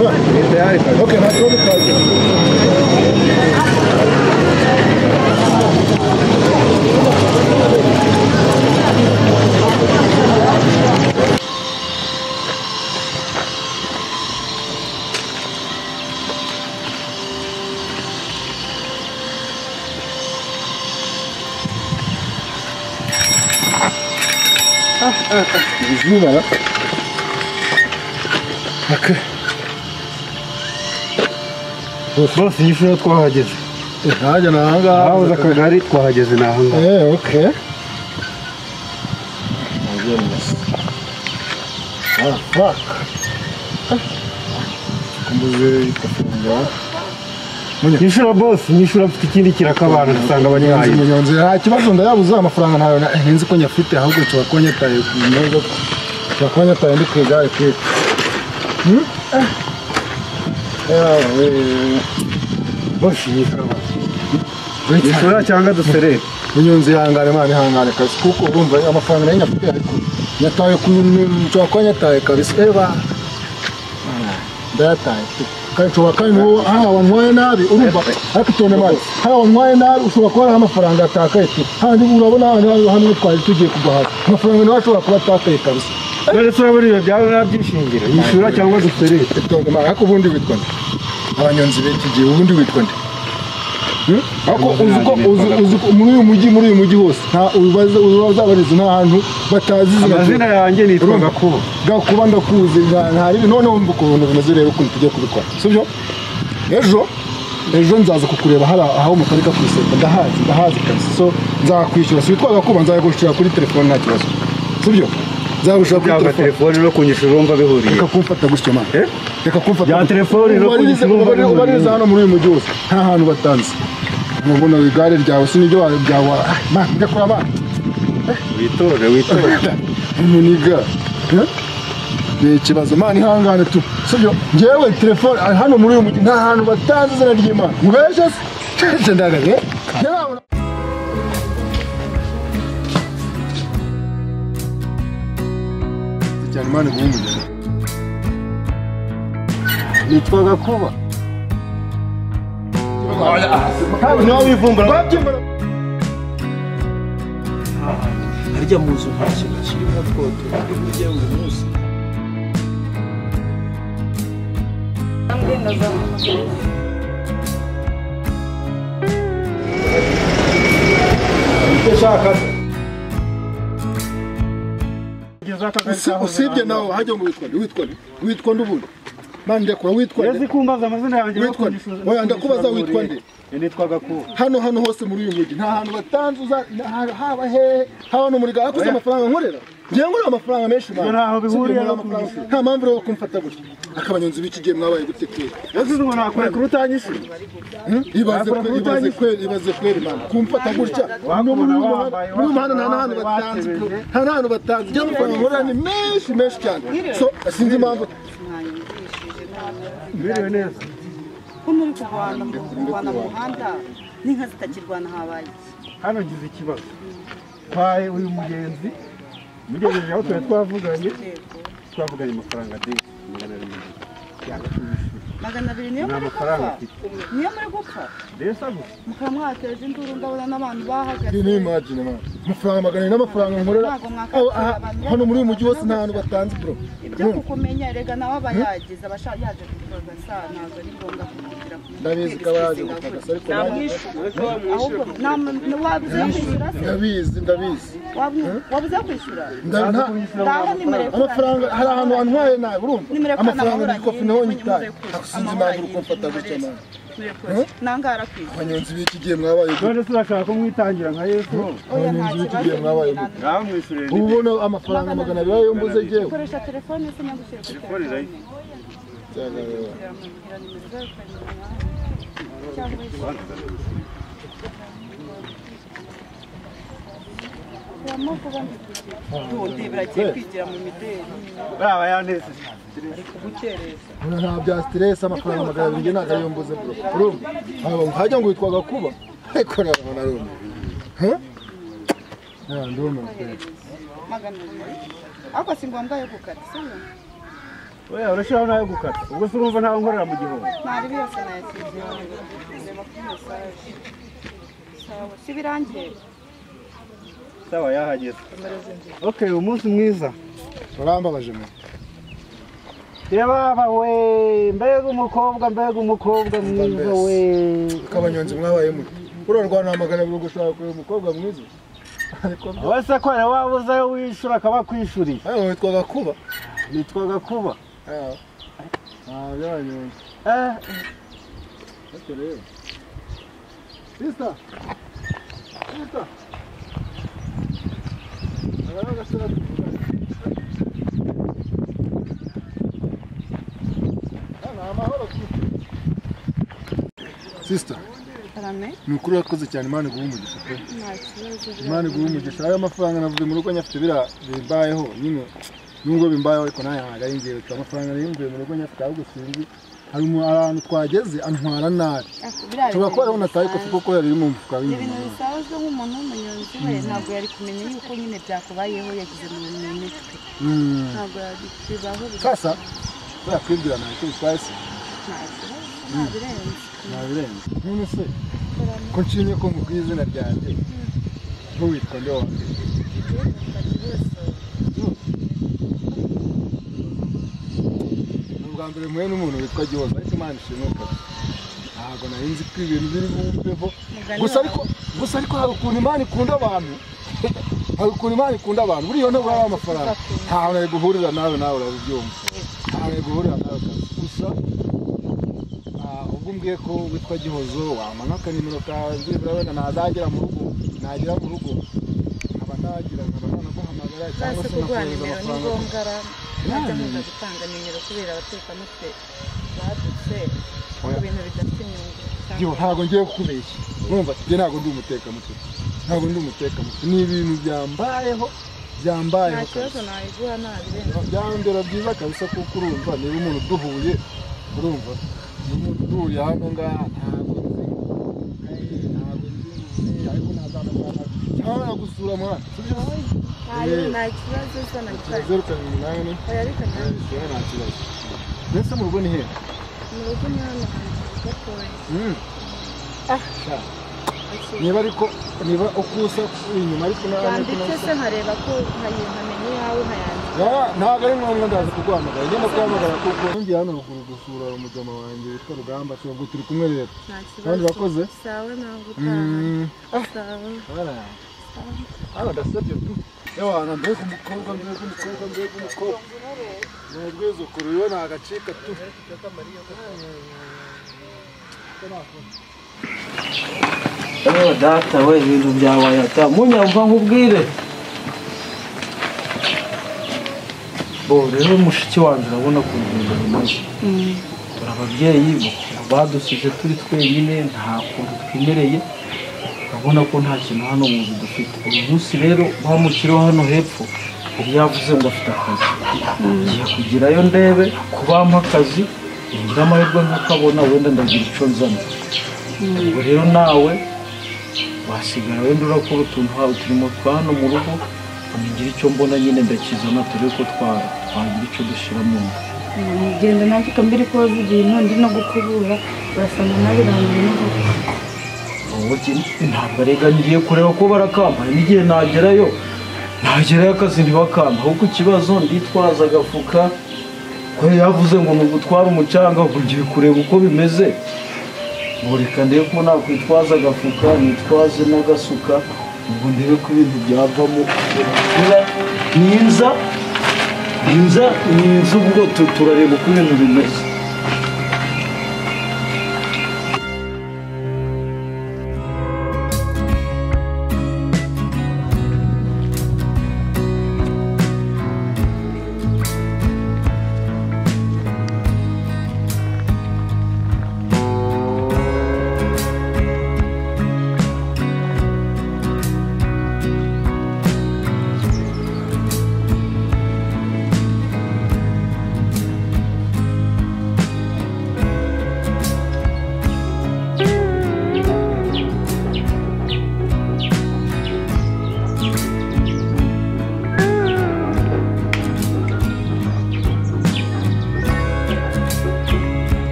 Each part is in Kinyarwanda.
Okay, na tuone kaje. Izuba la. Okay. Boss yishura twahageze. Haje nahanga. Aho zakagari twahageze nahanga. Okay. Ah, fuck. Kumbuze ikafunga. Yishura boss, yishura afite ikindi kirakabana dusanga abanyayi. Munyonzi ha kibazo ndayabuza amafaranga ntayo nzi ko nyafite ahubwo cyo bakonyetaye ku modoka. Bakonyetaye ndi kwigare kwe. Boss yishura. Yishura cyangwa duserere. Munyonzi hangare mani hangare kasi kuko urumva amafaranga nayo nyafite ariko nyataye ku cyo bakonyetaye kabisa eba. Ndataye. Kacho kandi no wanwaye nabi urumva ariko tone mali wanwaye nabi ushobora kuba amafaranga atakaye handi urabona hano twari tugiye kugaha amafaranga nawe ashobora kuba atakaye kabisa dore turabona ibyo byawe nabyishingira yishura cyangwa duserere tone mali ariko ubundi witwa nde abanyonzi bekigiye ubundi witwa nde ako uzuko muri uyu mujyi hose nta uzabariza nta hantu batazi amazina yanjye nitwa Gakuba ndakuzi ntari none wumva ukuntu bimeze rero ukuntu tugiye kubikora sibyo ejo nzaza kukureba hari aho mutarika kwiseta ndahazi kabisa so nzakwishyura si witwa Gakuba nzagushira kuri telefone nta kibazo sibyo nzagushira kuri telefone no kunyishura urumva bihuriye reka kumfata gutyo man reka kumfata ya telefone no kunyishura urumva ubariza hano muri uyu mujyi hose nta hantu batanze mubona igare ryawe sinibyo byawa man ndakora man witore muniga ni ikibazo man ihangane tu sibyo ngewe telefone hano muri uyu mujyi nta hantu batanze izina ry'Imana mubeshe se ndagaye cyane man guhumuje nitwa Gakuba nawe wivumbura harya muzu nta kintu kirimo twoto ndi kujya uyu munsi usibye nawe hajya ngo witwa ndubundi mande kwa witwa nde kumbaza amazina yanjye witwa oya ndakubaza witwa nde nitwa Gakuba hano hose muri uyu mujyi nta hantu batanzuza haba he hano muri gakuze amafaranga nkorera ngiye ngura amafaranga menshi bana naho bihuriye nta mpamvu yo kumfata gutya akabanyonzi bikigiye mwabaye gute kweli yazize ngo nakore kurutanyisi ibaze kweli man kumfata gutya muri muhanda nta hantu batanze ngiye amafaranga nkorera ni menshi cyane so sinzi impamvu mbere neza ko muri kurwana mu muhanda n'inka zitakirwana habaye hano ngize ikibazo kwaye uyu mugenzi mugejeje aho twavuganye amafaranga de 200 niyo muri gupfa desa gusa mukamwateje induru ndabona n'abantu bahagaze ni imagine man amafaranga 200 n'amafaranga nkorera hano muri uyu mujyi wose nta hantu batanze bro ibyo kukumenya rega nawe abayagize abashaka yaje kuvuga sana ntabwo ari ngombwa kugira ndabizi ko abaje gutaka ariko ahubwo wabuze kwishyura ndabizi wabuze kwishyura amafaranga hari ahantu antwaye nawe urumva amafaranga ni kofi naho nyitaye sinzi impamvu uko mfata gutya man nangara kwishyura abanyonzi bikigiye mwabaye none turashaka ko mwitangira nka Yesu abanyonzi bikigiye mwabaye ubona amafaranga 200 yo mbuze giye ukoresha telefone se nyagushyira telefone rayi kwigira mu mideli baba yaneze nta bya stress amafaranga 200 ntago ariyo mbuze bro urumva hajya ngo witwa Gakuba ariko narabona rumwe ndumva ako si ngombwa yo gukata sibyo Oya urashiraho nayo gukata. Ubwo se urumva ntawe nkorera mu gihombo. ntari byose nayasize reba kuri mesaje sawa si birangiye Sawa yahageze. Okay, umunsi mwiza. urambabaje mwe Yababa we, mbega umukobwa mwiza we. kabanyonzi mwabaye muti urarwana amagana bwo gushaka kuri umukobwa mwiza ariko Wese ko wabuze ayo wishura akaba kwishuriye. ayo witwaga kuba Nitwaga kuba. byanyonzi ate rero Sister Agaraga sura Sister arame nukuri yakoze cyane Imana iguhe umugisha pe nta kibazo Imana iguhe umugisha ayo mafaranga navuye mu rugo nyafite bimbayeho nyine nubwo bimbayeho ariko nayo ntago ari ngiye amafaranga nimvuye mu rugo nyafite ahubwo sinzi hari ahantu twageze antwara nabi tuba ko arabona tayi ko kuko yari mu mufuka w'ibintu ibintu bisanzwe nk'umuntu w'umunyonzi we ntabwo yari kumenya yuko nyine byakubayeho yagize mu mitwe ntabwo bibaho sasa yakwibwira nawe ko bitwaye se nta birenze nabirenze none se ko nshimye ko mubwiye izina ryanjye ntuwitwa nde wa mbere ubwa mbere muhe n'umuntu witwa Gihozo ariko Imana ishimwe kabisa ntabwo nari nzi ko ibintu biri bumveho gusa ariko hari ukuntu Imana ikunda abantu buriya ntabwo ari amafaranga ntawe nari guhurira nawe urabyumva ntawe nari guhurira nawe gusa ubwo umbwiye ko witwa Gihozo wamana akanimero kawe urabona nagera mu rugo nkaba nanaguhamagara cyangwa se kuguha nimero ni ngombwa najya nkunda gutanga nimero kubera abatekamutwe badutse ibintu bidafite inyungu ntabwo ngiye kukubeshya urumva njye ntabwo ndi umutekamutwe ni ibintu byambayeho nta kibazo nayiguha nabirenze byambera byiza kabisa kuko urumva niba umuntu duhuye urumva ni umuntu duhuye hano ngaha ntabwo nzi ariko nazamugana cyangwa nagusura mwana nta kibazo sana gitari 078 oya reka nanjye nta kibazo mbese mu rugo ni he mu rugo ni hano gatoya niba ukusa inyuma ariko yanditse se nkareba ko nkamenya iyawe nkayandika ntabwo ari ngombwa ndaza kuguhamagara ngenda kuguhamagara kuko ngiye hano ruguru gusura umujama wanjye witwa Rugamba so ubwo turi kumwe rero kandi bakoze sawa nawe utaha sawa ndasabye tu ewana mbega umukobwa nubwiza ukuri we nagacika tu data we ibintu byabaye ata munyamva nkubwire rero mushiki wanjye urabona ku rugendo rumaze turi ababyeyi badusize turi twenyine nta kuntu twimereye urabona ko nta kintu hano mu nzu dufite uyu munsi rero bamukiriho hano hepfo yari yavuze ngo afite akazi ngiye kugerayo ndebe ko bampa akazi ngira amahirwe nkakabona wenda ndagira icyo nzana ubwo rero nawe wasigara wenda urakora utuntu turimo twa hano mu rugo ngira icyo mbona nyine ndakizana turebe ko twagira icyo dushyira mu nda genda nandika mbere ko ibintu ndi no gukubura urasanga nabirangiye ntabwo arega ngiye kureba ko barakambaye n'igihe nagerayo akazi ntibakamba ahubwo ikibazo nditwaza agafuka ko yavuze ngo ni ugutwara umucanga ubwo ngiye kureba uko bimeze ngo reka ndebe ko nakwitwaza agafuka nitwaze n'agasuka ubwo ndebe ko ibintu byavamo ninza ubwo turareba uko ibintu bimeze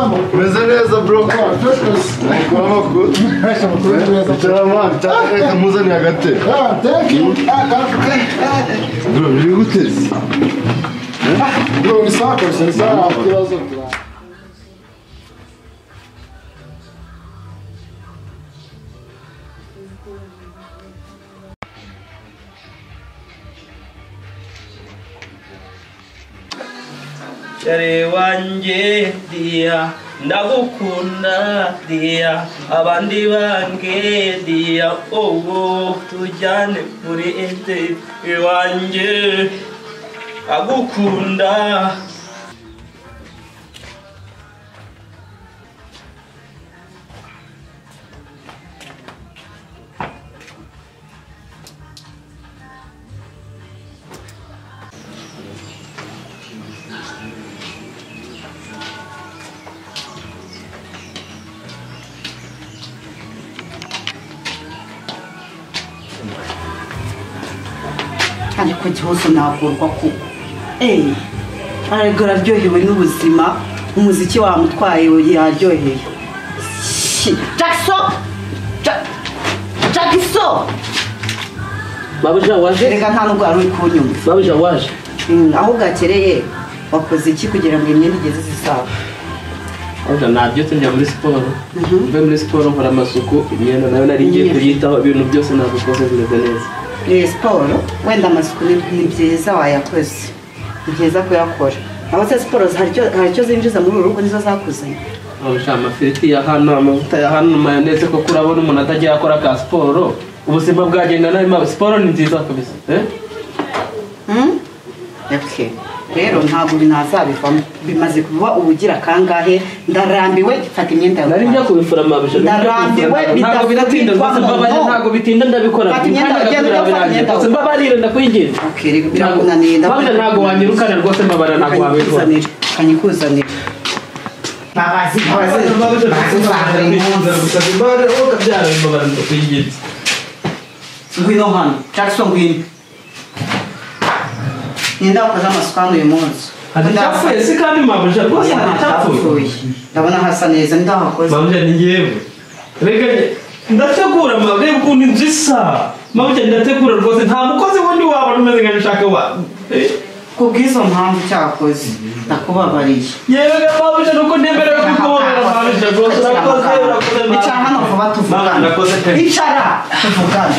Mama. Meze neza bro. Makuru makuru. Icara man, cyaka muzani hagati. Thank you. Bro, biri guteze. Bro, ni sawa kabisa, ni sawa. Kibazo. Shari wanje dia ndagukunda dia abandi bange dia owo tujyane muri ente wanje agukunda ariko cyose nakurwa ko ariko araryohewe n'ubuzima umuziki wamutwaye yaryoheye Jackson Babuja waje reka nta nubwo ari kunyumva Babuja waje aho gakereye wakoze iki kugira ngo imyenda igeze zisaba Babuja nabyo tujya muri siporo mbe muri siporo nkora amasuku imyenda nayo nari ngiye kuyitaho ibintu byose nabikoze bimeze neza siporo wenda amasuku ni byiza wayakoze ni byiza kuyakora aho se siporo hari icyo zinjiza muri uru rugo nizo zakuzanye Babuja amafiriti ya hano amavuta ya hano mayoneze ko kurabona umuntu atagiye akora ka siporo ubuzima bwagenda nabi siporo ni nziza kabisa okay rero ntabwo binazabivamo bimaze kuba ubugira kangahe ndarambiwe fata imyenda yawe nari njya kubifura Babuja ndarambiwe ntabwo biratinda ntabwo bitinda ndabikora mbabarire ndakwinginze okay birakunaniye Babuja ntabwo wanyirukana rwose mbabara ntabwo wabikora kanyikuzanira babazi ngwino hano Jackson ngwino ninda wakoze amasuku hano uyu munsi hadapfuye si kandi Babuja rwose hadapfuye ndabona hasa neza ndahakoze Babuja ni ngewe reka ndategura reba ukuntu inzu isa Babuja ndategura rwose nta mukozi wundi wabona umeze nka nshaka wa kubw'izo mpamvu cyakoze ndakubabariye yewe Babuja nuko ntemberera kukubonera Babuja rwose urakoze icara hano vuba tuvugane icara tuvugane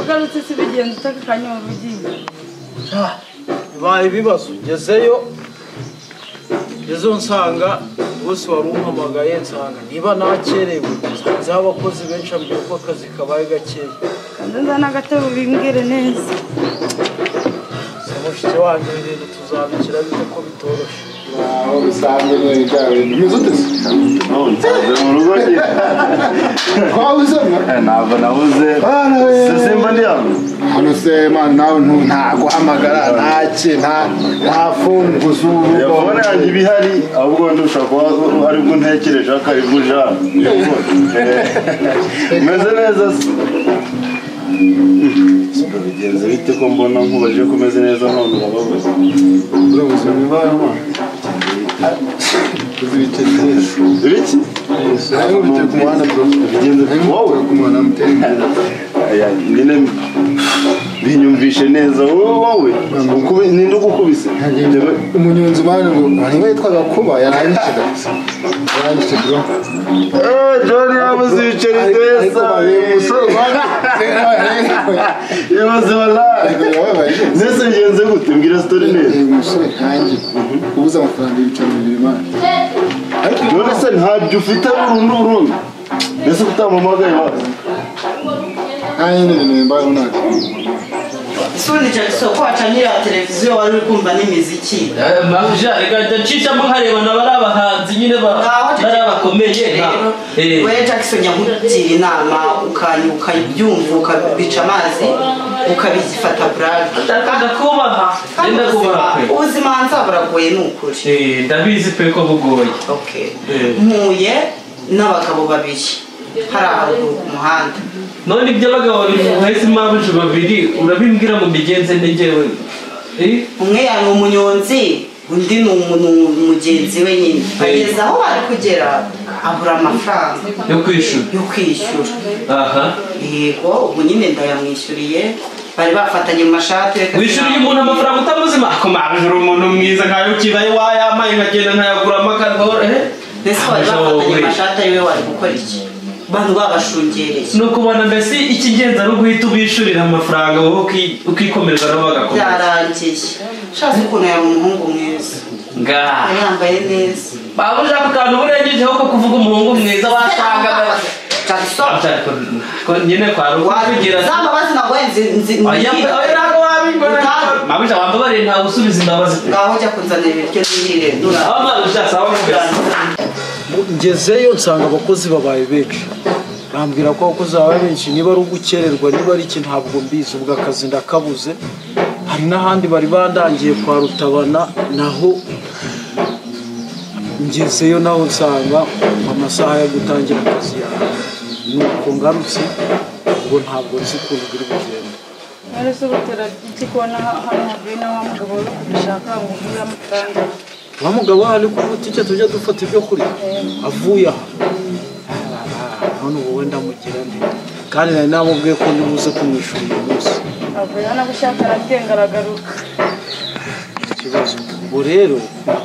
ugarutse si bigenda utakanya urugiye bibaye ibibazo ngezeyo nsanga bose wari umpamagaye nsanga niba nakerewe nsanzeho abakozi benshi ambwira ko akazi kabaye gakeya kandi nzana agatebe ubimbwire neza se mushiki wanjye ibintu tuzabikira bite ko bitoroshye aho bisanzwe n'ibintu byawe bimeze ute se Nsanze mu rugo njye. twabuze Ntabwo nabuze. Se simba ndi hano. hano se mani nawe ntaguhamagara nta funguzo Yabona yanjye ibihari ahubwo ndushaka kuba ari bwo ntekereje akaribwo ujana. Meze neza se. Bigenze bite ko mbona nkubaje ko umeze neza none urababaza. ubuzima bwawe uzibicaye neza Ibiki? nawe wicaye ku muhanda bro Bigenze wowe ku muhanda mutera imbere nyine binyumvishe neza wowe ninde ugukubise umunyonzi mani ngo niba yitwaga kuba yarangije gusa yarangije bro John yabuze ibiceri neza umusore Ibibazo wallahi. Nese ngenze gute mbwira story neza. Umusore kanjye ubuze amafaranga y'ibiciro 2 man. None se ntabyo ufite burundu. Nese utamamagaye basi. Ayine mbaye unaka. Suni Jackson ko wacanyira televiziyo wari kumva n'imiziki. Mabuja reka ndacishamo nkareba nabari abahanzi nyine barabakomeye. We Jackson nyamutira inama ukayibyumva ukabica amazi ukabifata brag. Ndakubaha. Ubuzima nzaburagoye n'ukuri. Ndabizi pe ko bugoye. Okay. Muye n'abagabo babiri. Hari ahantu ku muhanda. None ibyo abagabo bahise mabuje babiri urabimbwira mu bigenze ntegewe. Umwe yani umunyonzi undi ni umugenzi we nyine. Ageze aho bari kugera abura amafaranga yo kwishyura. Aha. Yego ubu nyine ndayamwishyuriye. Bari bafatanye mu mashati reka. Wishyuriye umuntu amafaranga utamuzima akomabije umuntu mwiza nkayo kibaye wayamaye nkagenda nkayagura amakadore. Nese bari bafatanye mu mashati yiwe wari gukora iki? Bantu babashungereye. Nuko bana mbese ikigenza ari guhita ubishurira amafaranga wowe ukikomereza nabo bagakomeza. Byarangiye. Shazi ukuntu yari umuhungu mwiza. Yambaye neza. Babuja kukantu burengejeho ko kuvuga umuhungu mwiza washanga ko nyine kwa rukugira. Zamba bazi nagwenze nzi. Ntabwo wabibona. Mabuja wambabare nta gusubiza imbabazi. Ngaho jya kunzanira ibiryo n'irire. Mabuja sawa ngezeyo nsanga abakozi babaye benshi bambwira ko abakozi babaye benshi niba ari ugukererwa niba ari iki ntabwo mbizi ubwo akazi ndakabuze hari n'ahandi bari bandangiye kwa Rutabana naho ngezeyo naho nsanga amasaha yo gutangira akazi yawe nuko ngarutse ubwo ntabwo nzi ukuntu biri bugende. Arese gutera iki kona hano habina wa mugabo uri kubishaka ngo uvuye amafaranga. Wa mugabo ari ku butike tujya dufata ibyo kuri avuye aha none ubu wenda mugira ndi kandi nari namubwiye ko ndibuze kumwishura uyu munsi avuye hano gushaka aragengaragaruka. Ikibazo ubu rero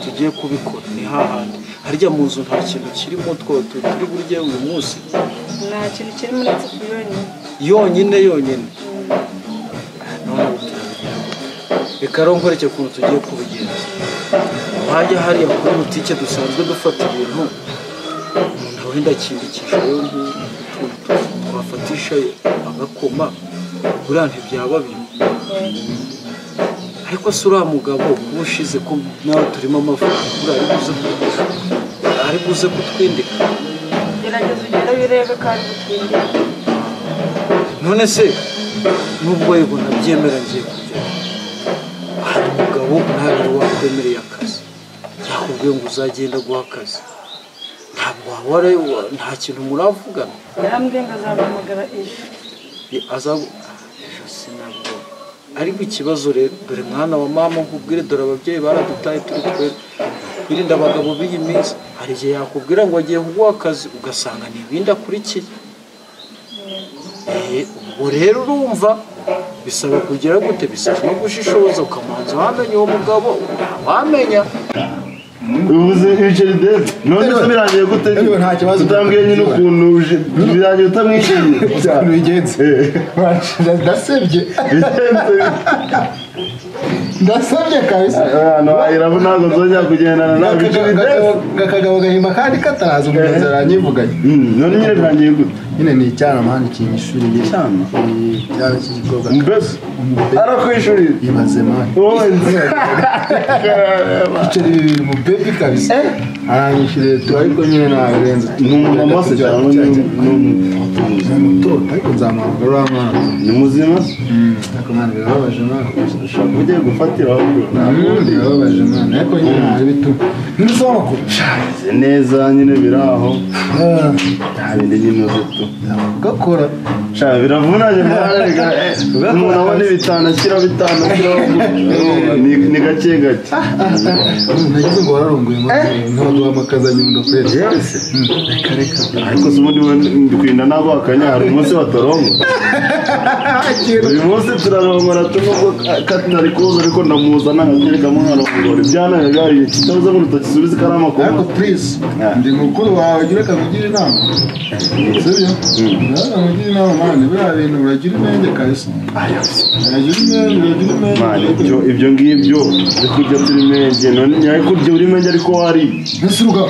tugiye kubikora ni hahandi harya mu nzu nta kintu kirimo turi burye uyu munsi. Nta kintu kiri muri yonyine. Yonyine reka ronkoreke ukuntu tugiye kubigenza. Hajya hariya kuri butike dusanzwe dufata ibintu umuntu wenda akindikishayo wafatisha agakoma buriya ntibyaba bibi ariko se uriya mugabo kuba ushize ko nawe turimo amafaranga buriya ari buze kutwindika. Gerageza ugere birebe ko ari gutwindika. None se nubwo yego nabyemera ngiye kugera hari umugabo ntabwo wakwemereye akazi yakubwiye ngo uzagenda guha akazi ntabwo wahora nta kintu muravugana. Yarambwiye ngo azampamagara ejo. Sinabwo ariko ikibazo rero dore mwana wa mama nkubwire dore ababyeyi baradutaye turi twere kwirinda abagabo b'iyi minsi hari igihe yakubwira ngo agiye kuguha akazi ugasanga n'ibindi akurikiye. Ubwo rero urumva bisaba kugira gute bisaba no gushishoza ukamanza wamenye uwo mugabo wamenya ubuze ibiceri dede none se birangiye gute nta kibazo utambwiye nyine ukuntu birangiye utamwishyuriye ukuntu bigenze ndasebye ndasabye kabisa hano irabo ntabwo nzongera kugendana nawe ibiceri dede gakagabo gahimba kandi kataraza umugenzi aranyivuganye none nyine birangiye gute nyine ni icyana mani kinyishuriye icyana icyana cy'igikobwa mbese arakwishuriye ibaze mani wowe ibiceri bibiri mu bebi kabisa aranyishyuriye ariko nyine ntabirenze ni umumama se cyangwa ni muto ariko nzamuhamagara uriya mwana ni muzima ariko mwana birababaje mwana ushaka ugiye gufatira aho birababaje mwana ariko nyine hari bitu n'izuba makuru neza nyine biri aho nta bindi nyine uzi ugakora biravunanye umuntu abona bitanu ashyira bitanu ni gake gake nagize ngo wararunguye ntaduha akaza nyundo kweli reka ariko se ubundi ndi kwirinda nabo akanya hari umunsi batorongo uyu munsi turarongora tunubwo katari kuza ariko ndamuzana nkakereka mwarongora ibyana yagariye kitabuze mu rutoki subiza ikarama ko ariko please ndi mukuru wawe gira kamugira inama sibyo kamugira inama mwana biriya bintu uragira imenge kahise uragira imenge ibyo ngibyo byo kurya turi imenge none nyaye kurya uri imenge ariko wari ntisuruka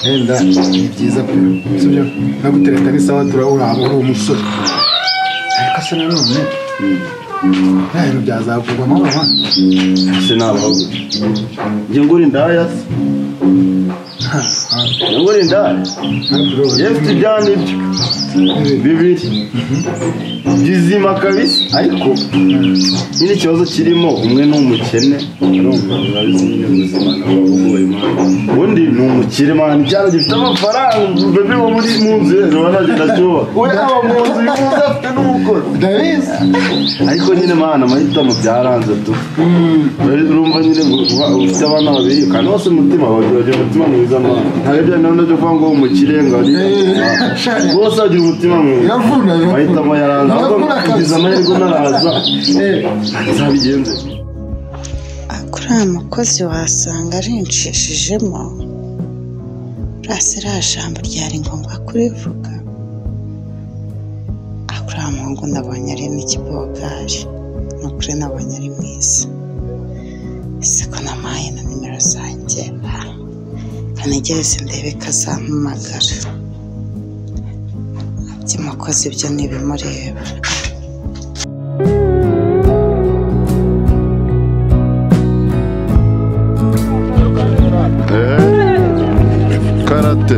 wenda ni byiza pe sibyo nagutereta ni sawa turahura uri umusore ariko se nanone ibintu byazavugwa mama se nabaho njye ngura indaya ngura indaya yefite ibyana bibiri bizima kabisa ariko nyine ikibazo kirimo umwe ni umukene urumva urabizi nyine ubuzima nababugoye undi ni umukire mani icyaro gifite amafaranga bebe wo muri mu nzu rero nagenda cyubaka we aba mu nzu y'umuntu afite n'umukozi ndabizi ariko nyine mana amahitamo byaranze tu urumva nyine ufite abana babiri kandi bose umutima bagira umutima mwiza mana ntabwo ibyo none byo kuvuga ngo umukire ngo ari bose bagira umutima mwiza amahitamo yaranze kugize amahirwe naraza nzabigenze kuri aya mukozi wasanga arinshishijemo rasi iriya jambo ryari ngombwa kurivuga kuri aya muhungu nabonye ari n'ikibogari ni ukuri nabonye ari mwiza ese ko namuhaye na nimero zanjye kanegeze ndebe ko azampamagara by'umukozi ibyo ntibimureba karate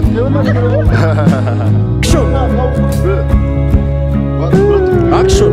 action